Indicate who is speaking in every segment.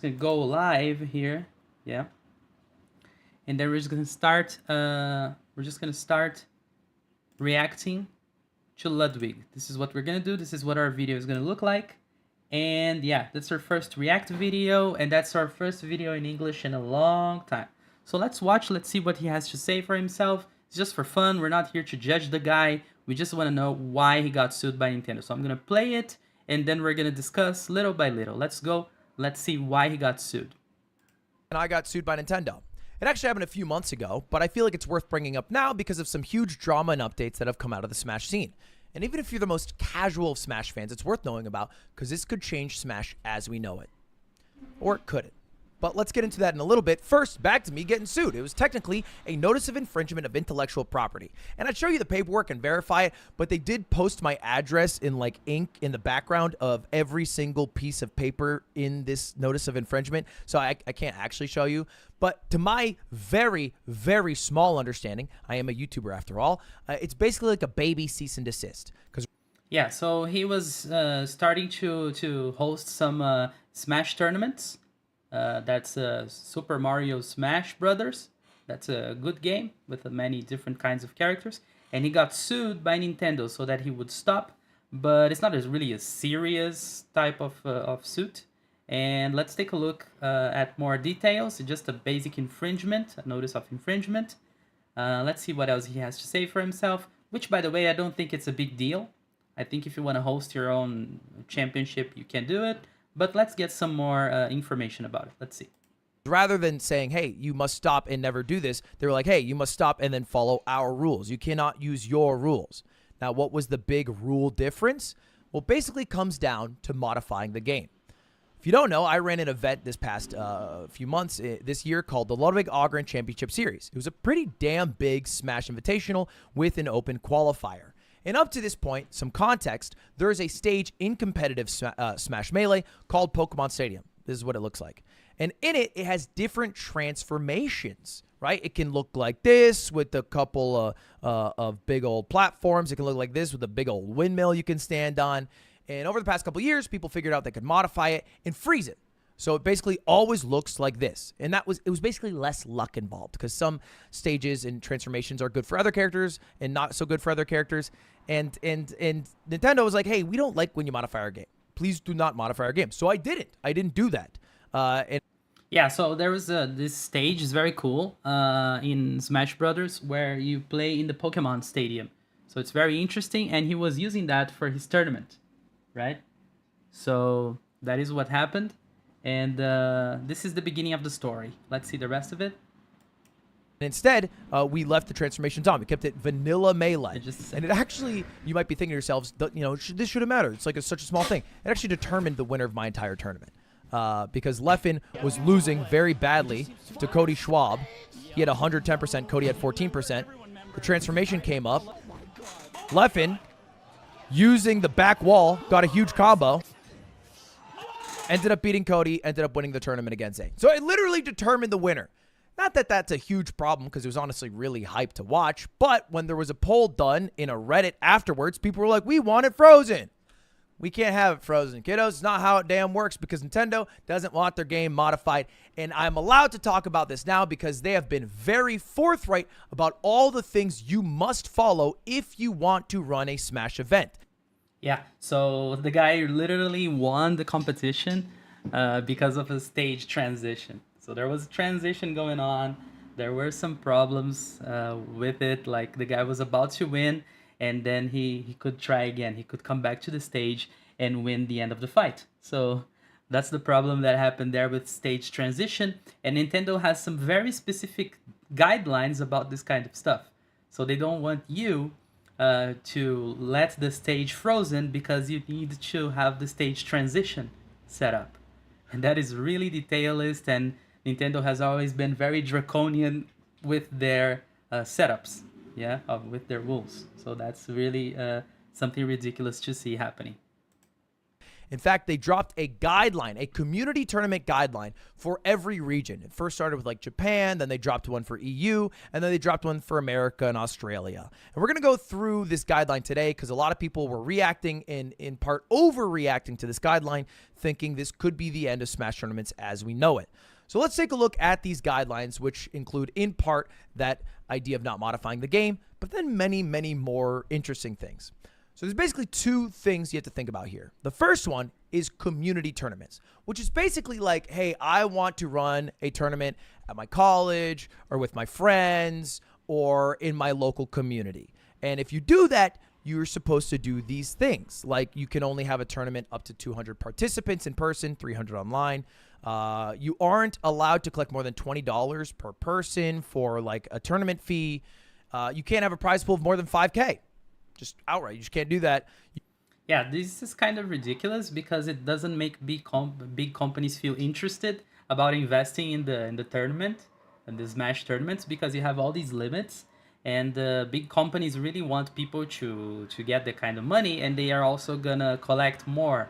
Speaker 1: gonna go live here. Yeah. And then we're just gonna start reacting to Ludwig. This is what we're gonna do. This is what our video is gonna look like. And yeah, that's our first React video, and that's our first video in English in a long time. So let's watch, let's see what he has to say for himself. It's just for fun. We're not here to judge the guy. We just want to know why he got sued by Nintendo. So I'm gonna play it, and then we're gonna discuss little by little. Let's go. Let's see why he got sued.
Speaker 2: And I got sued by Nintendo. It actually happened a few months ago, but I feel like it's worth bringing up now because of some huge drama and updates that have come out of the Smash scene. And even if you're the most casual of Smash fans, it's worth knowing about because this could change Smash as we know it. Or it couldn't. But let's get into that in a little bit. First, back to me getting sued. It was technically a notice of infringement of intellectual property. And I'd show you the paperwork and verify it, but they did post my address in like ink in the background of every single piece of paper in this notice of infringement. So I can't actually show you. But to my very, very small understanding, I am a YouTuber after all, it's basically like a baby cease and desist. Because
Speaker 1: Yeah, so he was starting to host some Smash tournaments. That's Super Mario Smash Brothers. That's a good game with many different kinds of characters. And he got sued by Nintendo so that he would stop. But it's not really a serious type of suit. And let's take a look at more details. Just a basic infringement, a notice of infringement. Let's see what else he has to say for himself. Which, by the way, I don't think it's a big deal. I think if you want to host your own championship, you can do it. But let's get some more information about it. Let's see.
Speaker 2: rather than saying, hey, you must stop and never do this, they were like, hey, you must stop and then follow our rules. You cannot use your rules. Now, what was the big rule difference? Well, basically comes down to modifying the game. If you don't know, I ran an event this past few months this year called the Ludwig Ahgren Championship Series. It was a pretty damn big Smash Invitational with an open qualifier. And up to this point, some context, there is a stage in competitive Smash Melee called Pokemon Stadium. This is what it looks like. And in it, it has different transformations, right? It can look like this with a couple of big old platforms. It can look like this with a big old windmill you can stand on. And over the past couple of years, people figured out they could modify it and freeze it. So it basically always looks like this. And it was basically less luck involved because some stages and transformations are good for other characters and not so good for other characters. And Nintendo was like, hey, we don't like when you modify our game. Please do not modify our game. So I didn't do that.
Speaker 1: Yeah, so there was this stage is very cool in Smash Brothers where you play in the Pokemon Stadium. So it's very interesting, and he was using that for his tournament, right? So that is what happened, and this is the beginning of the story. Let's see the rest of it.
Speaker 2: Instead, we left the transformations on. We kept it vanilla melee. And it actually, you might be thinking to yourselves, this shouldn't matter. It's like such a small thing. It actually determined the winner of my entire tournament. Because Leffen was losing very badly to Cody Schwab. He had 110%, Cody had 14%. The transformation came up. Leffen, using the back wall, got a huge combo. Ended up beating Cody, ended up winning the tournament against Zayn. So it literally determined the winner. Not that that's a huge problem because it was honestly really hyped to watch, but when there was a poll done in a Reddit afterwards, people were like, we want it frozen. We can't have it frozen, kiddos. It's not how it damn works because Nintendo doesn't want their game modified. And I'm allowed to talk about this now because they have been very forthright about all the things you must follow if you want to run a Smash event.
Speaker 1: Yeah, so the guy literally won the competition because of a stage transition. So there was a transition going on. There were some problems with it. Like the guy was about to win, and then he could try again. He could come back to the stage and win the end of the fight. So that's the problem that happened there with stage transition. And Nintendo has some very specific guidelines about this kind of stuff. So they don't want you to let the stage frozen because you need to have the stage transition set up. And that is really detailist, and Nintendo has always been very draconian with their setups, with their rules. So that's really something ridiculous to see happening.
Speaker 2: In fact, they dropped a guideline, a community tournament guideline for every region. It first started with like Japan, then they dropped one for EU, and then they dropped one for America and Australia. And we're going to go through this guideline today because a lot of people were reacting, in part overreacting to this guideline, thinking this could be the end of Smash tournaments as we know it. So let's take a look at these guidelines, which include in part that idea of not modifying the game, but then many, many more interesting things. So there's basically two things you have to think about here. The first one is community tournaments, which is basically like, hey, I want to run a tournament at my college or with my friends or in my local community. And if you do that, you're supposed to do these things. Like you can only have a tournament up to 200 participants in person, 300 online. You aren't allowed to collect more than $20 per person for like a tournament fee. You can't have a prize pool of more than 5K. Just outright, you just can't do that.
Speaker 1: Yeah, this is kind of ridiculous because it doesn't make big companies feel interested about investing in the tournament and the Smash tournaments because you have all these limits, and big companies really want people to get the kind of money, and they are also gonna collect more.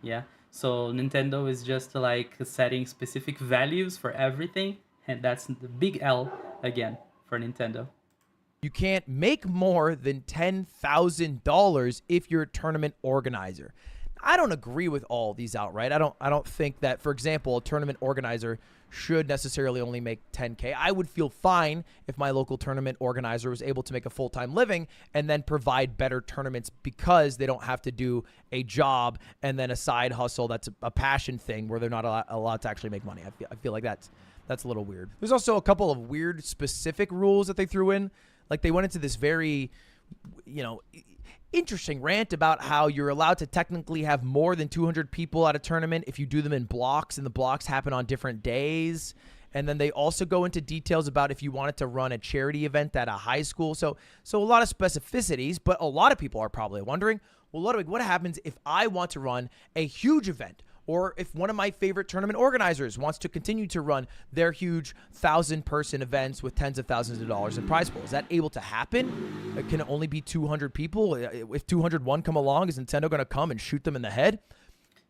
Speaker 1: Yeah, so Nintendo is just like setting specific values for everything, and that's the big L again for Nintendo.
Speaker 2: You can't make more than $10,000 if you're a tournament organizer. I don't agree with all these outright. I don't think that, for example, a tournament organizer should necessarily only make 10K. I would feel fine if my local tournament organizer was able to make a full-time living and then provide better tournaments because they don't have to do a job and then a side hustle that's a passion thing where they're not allowed to actually make money. I feel like that's a little weird. There's also a couple of weird specific rules that they threw in. Like they went into this very, interesting rant about how you're allowed to technically have more than 200 people at a tournament if you do them in blocks, and the blocks happen on different days. And then they also go into details about if you wanted to run a charity event at a high school. So a lot of specificities, but a lot of people are probably wondering, well, Ludwig, what happens if I want to run a huge event? Or if one of my favorite tournament organizers wants to continue to run their huge 1,000-person events with tens of thousands of dollars in prize pool, is that able to happen? Can it only be 200 people? If 201 come along, is Nintendo going to come and shoot them in the head?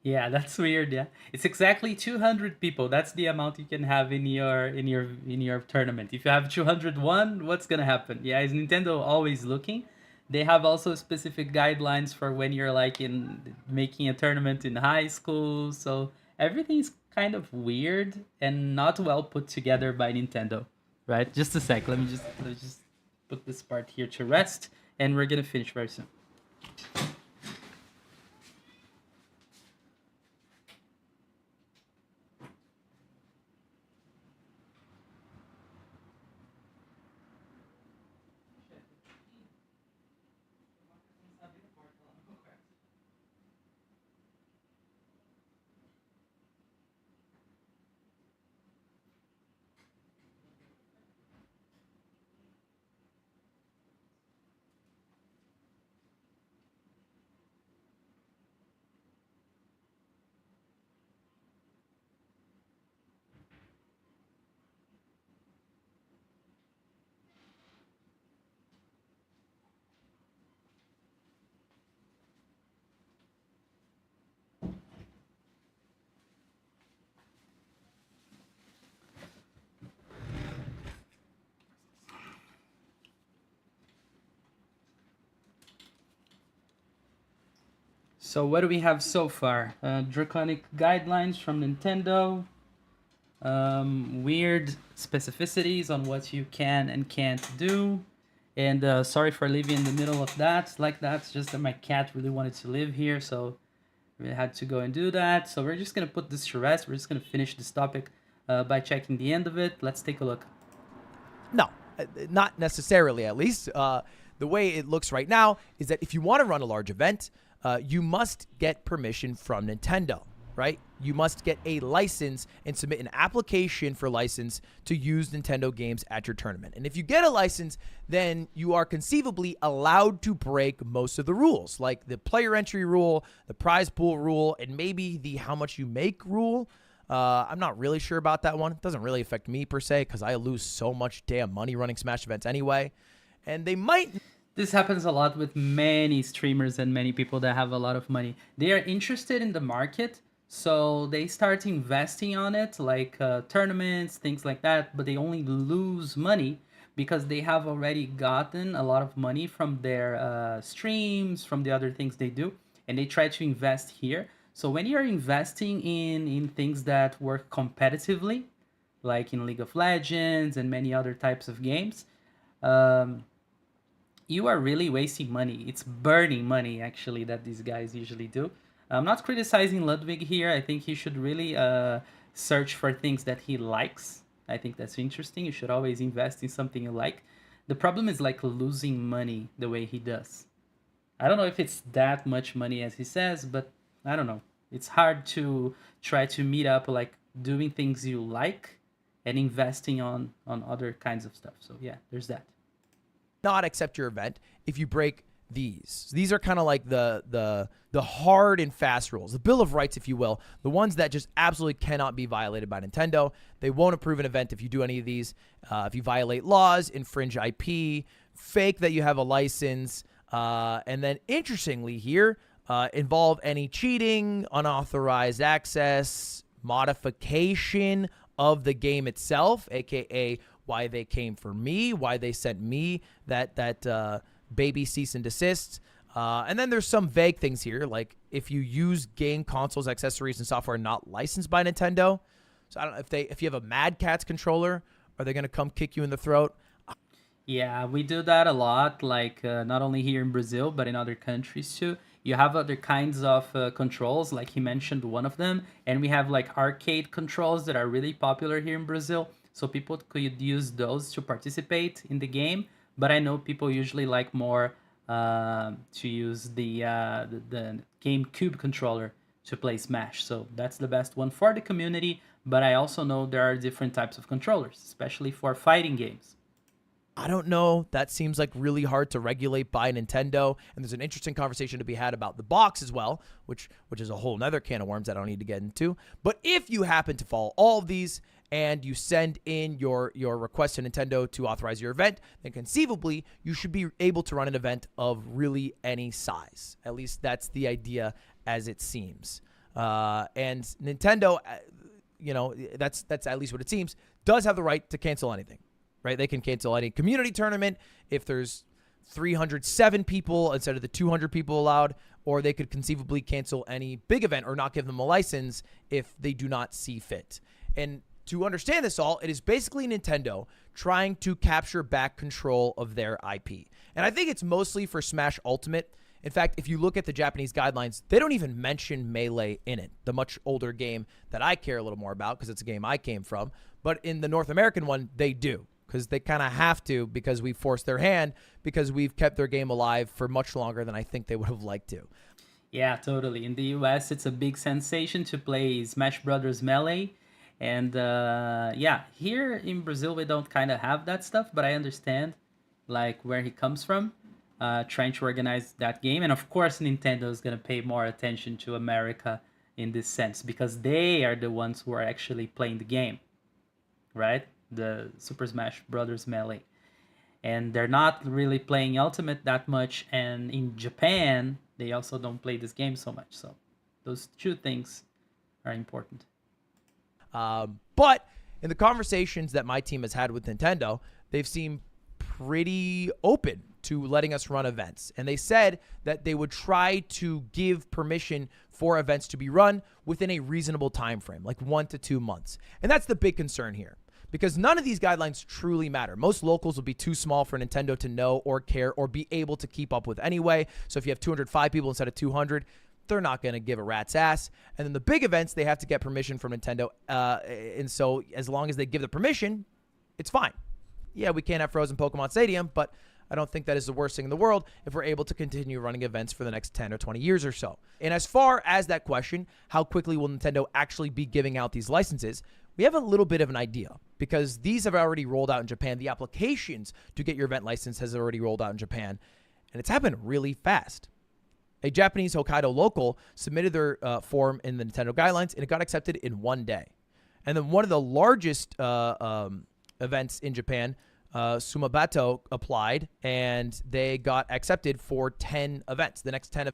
Speaker 1: Yeah, that's weird. Yeah, it's exactly 200 people. That's the amount you can have in your tournament. If you have 201, what's gonna happen? Yeah, is Nintendo always looking? They have also specific guidelines for when you're like in making a tournament in high school. So everything's kind of weird and not well put together by Nintendo. Right? Just a sec. Let's just put this part here to rest, and we're gonna finish very soon. So what do we have so far? Draconic guidelines from Nintendo. Weird specificities on what you can and can't do. And sorry for leaving in the middle of that. Like that's just that my cat really wanted to live here, so we had to go and do that. So we're just gonna put this to rest. We're just gonna finish this topic by checking the end of it. Let's take a look.
Speaker 2: No, not necessarily, at least. The way it looks right now is that if you want to run a large event, you must get permission from Nintendo, right? You must get a license and submit an application for license to use Nintendo games at your tournament. And if you get a license, then you are conceivably allowed to break most of the rules, like the player entry rule, the prize pool rule, and maybe the how much you make rule. I'm not really sure about that one. It doesn't really affect me per se because I lose so much damn money running Smash events anyway. And they might...
Speaker 1: This happens a lot with many streamers and many people that have a lot of money. They are interested in the market, so they start investing on it, like tournaments, things like that, but they only lose money because they have already gotten a lot of money from their streams, from the other things they do, and they try to invest here. So when you're investing in things that work competitively, like in League of Legends and many other types of games, um, you are really wasting money. It's burning money, actually, that these guys usually do. I'm not criticizing Ludwig here. I think he should really search for things that he likes. I think that's interesting. You should always invest in something you like. The problem is like losing money the way he does. I don't know if it's that much money as he says, but I don't know. It's hard to try to meet up like doing things you like and investing on other kinds of stuff. So yeah, there's that.
Speaker 2: Not accept your event if you break these. These are kind of like the hard and fast rules, the Bill of Rights, if you will, the ones that just absolutely cannot be violated by Nintendo. They won't approve an event if you do any of these. If you violate laws, infringe IP, fake that you have a license, and then interestingly here, involve any cheating, unauthorized access, modification of the game itself, aka why they came for me, why they sent me that baby cease and desist. And then there's some vague things here, like if you use game consoles, accessories, and software not licensed by Nintendo. So I don't know if you have a Mad Catz controller, are they going to come kick you in the throat?
Speaker 1: Yeah, we do that a lot, like not only here in Brazil, but in other countries too. You have other kinds of controls, like he mentioned one of them, and we have like arcade controls that are really popular here in Brazil. So people could use those to participate in the game, but I know people usually like more to use the GameCube controller to play Smash. So that's the best one for the community, but I also know there are different types of controllers, especially for fighting games.
Speaker 2: I don't know. That seems like really hard to regulate by Nintendo. And there's an interesting conversation to be had about the box as well, which is a whole nother can of worms I don't need to get into. But if you happen to follow all of these and you send in your request to Nintendo to authorize your event, then conceivably you should be able to run an event of really any size. At least that's the idea as it seems. And Nintendo, that's at least what it seems, does have the right to cancel anything. Right? They can cancel any community tournament if there's 307 people instead of the 200 people allowed, or they could conceivably cancel any big event or not give them a license if they do not see fit. And to understand this all, it is basically Nintendo trying to capture back control of their IP. And I think it's mostly for Smash Ultimate. In fact, if you look at the Japanese guidelines, they don't even mention Melee in it, the much older game that I care a little more about because it's a game I came from. But in the North American one, they do, because they kind of have to, because we forced their hand, because we've kept their game alive for much longer than I think they would have liked to.
Speaker 1: Yeah, totally. In the US, it's a big sensation to play Smash Brothers Melee. And yeah, here in Brazil, we don't kind of have that stuff, but I understand like where he comes from, trying to organize that game. And of course, Nintendo is going to pay more attention to America in this sense, because they are the ones who are actually playing the game, right? The Super Smash Brothers Melee. And they're not really playing Ultimate that much, and in Japan they also don't play this game so much. So those two things are important.
Speaker 2: But in the conversations that my team has had with Nintendo, they've seemed pretty open to letting us run events. And they said that they would try to give permission for events to be run within a reasonable time frame, like 1 to 2 months. And that's the big concern here, because none of these guidelines truly matter. Most locals will be too small for Nintendo to know or care or be able to keep up with anyway. So if you have 205 people instead of 200, they're not going to give a rat's ass. And then the big events, they have to get permission from Nintendo. And so as long as they give the permission, it's fine. Yeah, we can't have Frozen Pokemon Stadium, but I don't think that is the worst thing in the world if we're able to continue running events for the next 10 or 20 years or so. And as far as that question, how quickly will Nintendo actually be giving out these licenses, we have a little bit of an idea, because these have already rolled out in Japan. The applications to get your event license has already rolled out in Japan, and it's happened really fast. A Japanese Hokkaido local submitted their form in the Nintendo guidelines, and it got accepted in 1 day. And then one of the largest events in Japan Sumabato applied, and they got accepted for 10 events. The next 10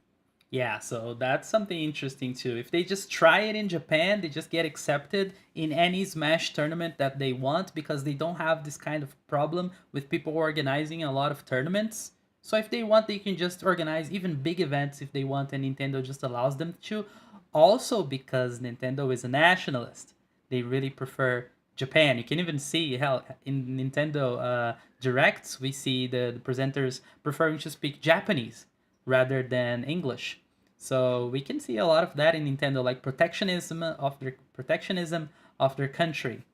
Speaker 1: Yeah, so that's something interesting too. If they just try it in Japan, they just get accepted in any Smash tournament that they want because they don't have this kind of problem with people organizing a lot of tournaments. So if they want, they can just organize even big events if they want, and Nintendo just allows them to. Also, because Nintendo is a nationalist, they really prefer Japan. You can even see, hell, in Nintendo Directs, we see the presenters preferring to speak Japanese rather than English. So we can see a lot of that in Nintendo, like protectionism of their country,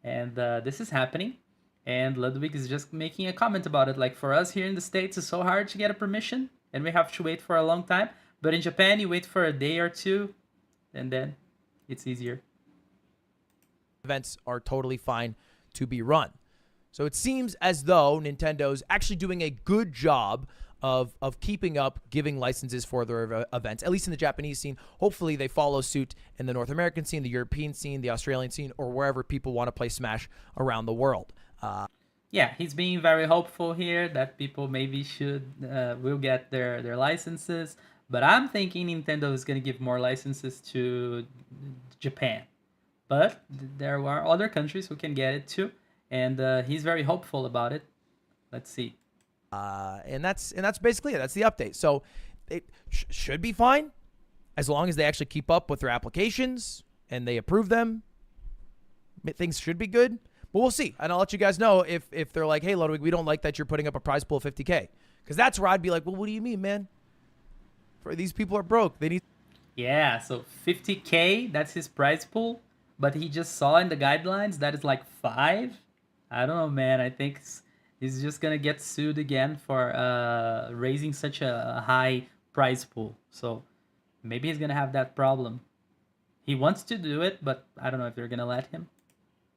Speaker 1: and this is happening. And Ludwig is just making a comment about it. Like for us here in the States, it's so hard to get a permission, and we have to wait for a long time. But in Japan, you wait for a day or two, and then it's easier.
Speaker 2: events are totally fine to be run. So it seems as though Nintendo's actually doing a good job of keeping up, giving licenses for their events, at least in the Japanese scene. Hopefully they follow suit in the North American scene, the European scene, the Australian scene, or wherever people want to play Smash around the world.
Speaker 1: Yeah, he's being very hopeful here that people maybe will get their licenses. But I'm thinking Nintendo is going to give more licenses to Japan. But there are other countries who can get it too, and he's very hopeful about it. Let's see.
Speaker 2: And that's basically it. That's the update. So it should be fine as long as they actually keep up with their applications and they approve them. Things should be good, but we'll see. And I'll let you guys know if they're like, hey, Ludwig, we don't like that you're putting up a prize pool of 50K. Because that's where I'd be like, well, what do you mean, man? For these people are broke. They need.
Speaker 1: Yeah, so 50K, that's his prize pool. But he just saw in the guidelines that is like 5. I don't know, man. I think he's just gonna get sued again for raising such a high prize pool. So maybe he's gonna have that problem. He wants to do it, but I don't know if they're gonna let him.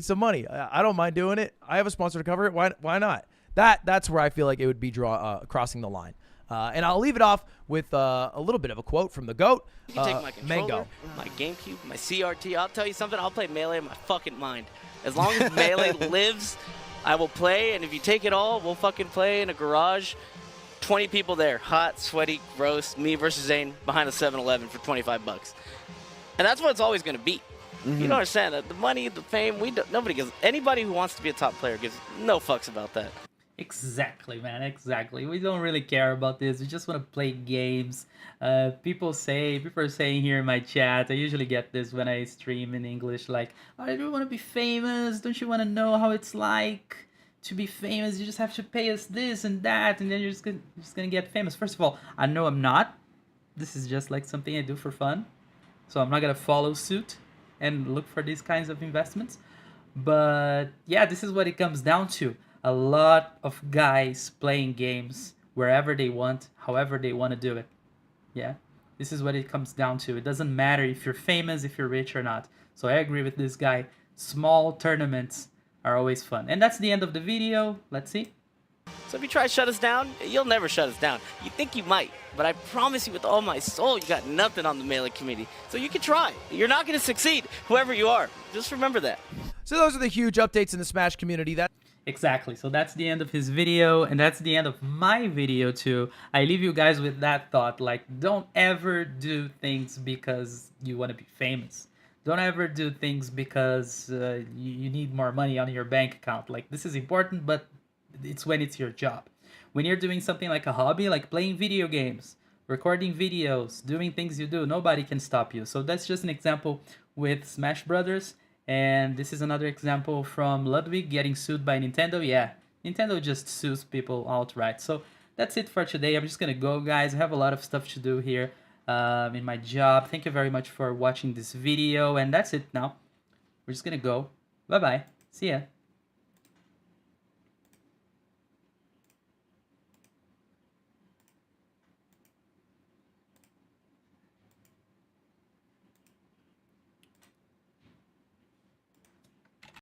Speaker 2: Some money. I don't mind doing it. I have a sponsor to cover it. Why not? That's where I feel like it would be crossing the line. And I'll leave it off with a little bit of a quote from the GOAT.
Speaker 3: You can take my controller,
Speaker 2: Mango.
Speaker 3: my GameCube, my CRT. I'll tell you something. I'll play Melee in my fucking mind. As long as Melee lives, I will play. And if you take it all, we'll fucking play in a garage. 20 people there, hot, sweaty, gross. Me versus Zane behind a 7-Eleven for 25 bucks. And that's what it's always going to be. You don't understand that the money, the fame. Nobody gives. Anybody who wants to be a top player gives no fucks about that.
Speaker 1: Exactly, man. Exactly. We don't really care about this. We just want to play games. People are saying here in my chat. I usually get this when I stream in English. Like, oh, do you want to be famous? Don't you want to know how it's like to be famous? You just have to pay us this and that, and then you're just gonna get famous. First of all, I know I'm not. This is just like something I do for fun, so I'm not gonna follow suit and look for these kinds of investments. But yeah, this is what it comes down to. A lot of guys playing games wherever they want, however they want to do it. Yeah, this is what it comes down to. It doesn't matter if you're famous, if you're rich or not. So I agree with this guy. Small tournaments are always fun. And that's the end of the video. Let's see.
Speaker 3: So if you try to shut us down, you'll never shut us down. You think you might, but I promise you with all my soul, you got nothing on the Melee community. So you can try. You're not going to succeed, whoever you are. Just remember that.
Speaker 2: So those are the huge updates in the Smash community.
Speaker 1: Exactly. So that's the end of his video, and that's the end of my video too. I leave you guys with that thought, like, don't ever do things because you want to be famous. Don't ever do things because you need more money on your bank account. Like, this is important, but it's when it's your job. When you're doing something like a hobby, like playing video games, recording videos, doing things you do, nobody can stop you. So that's just an example with Smash Brothers. And this is another example from Ludwig getting sued by Nintendo. Yeah, Nintendo just sues people outright. So that's it for today. I'm just gonna go, guys. I have a lot of stuff to do here in my job. Thank you very much for watching this video. And that's it now. We're just gonna go. Bye-bye. See ya.